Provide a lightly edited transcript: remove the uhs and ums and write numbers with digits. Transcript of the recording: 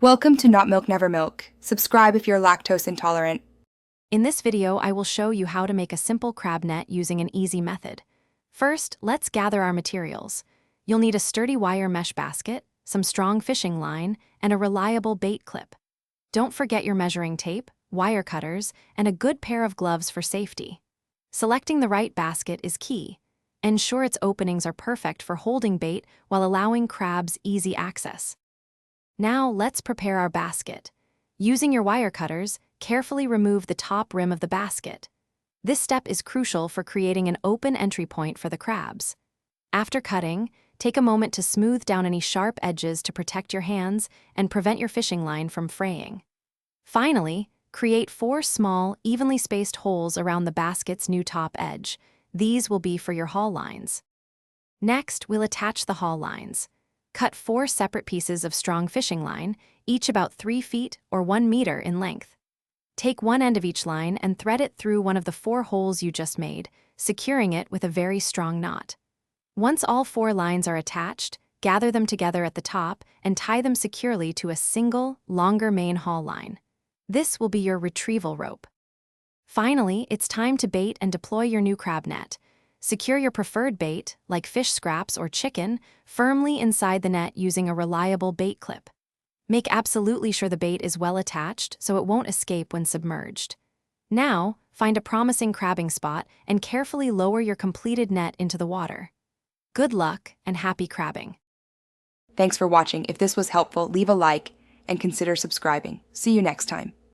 Welcome to Not Milk Never Milk. Subscribe if you're lactose intolerant. In this video, I will show you how to make a simple crab net using an easy method. First, let's gather our materials. You'll need a sturdy wire mesh basket, some strong fishing line, and a reliable bait clip. Don't forget your measuring tape, wire cutters, and a good pair of gloves for safety. Selecting the right basket is key. Ensure its openings are perfect for holding bait while allowing crabs easy access. Now let's prepare our basket. Using your wire cutters, carefully remove the top rim of the basket. This step is crucial for creating an open entry point for the crabs. After cutting, take a moment to smooth down any sharp edges to protect your hands and prevent your fishing line from fraying. Finally, create 4 small, evenly spaced holes around the basket's new top edge. These will be for your haul lines. Next, we'll attach the haul lines. Cut 4 separate pieces of strong fishing line, each about 3 feet or 1 meter in length. Take one end of each line and thread it through one of the 4 holes you just made, securing it with a very strong knot. Once all 4 lines are attached, gather them together at the top and tie them securely to a single, longer main haul line. This will be your retrieval rope. Finally, it's time to bait and deploy your new crab net. Secure your preferred bait, like fish scraps or chicken, firmly inside the net using a reliable bait clip. Make absolutely sure the bait is well attached so it won't escape when submerged. Now, find a promising crabbing spot and carefully lower your completed net into the water. Good luck and happy crabbing. Thanks for watching. If this was helpful, leave a like and consider subscribing. See you next time.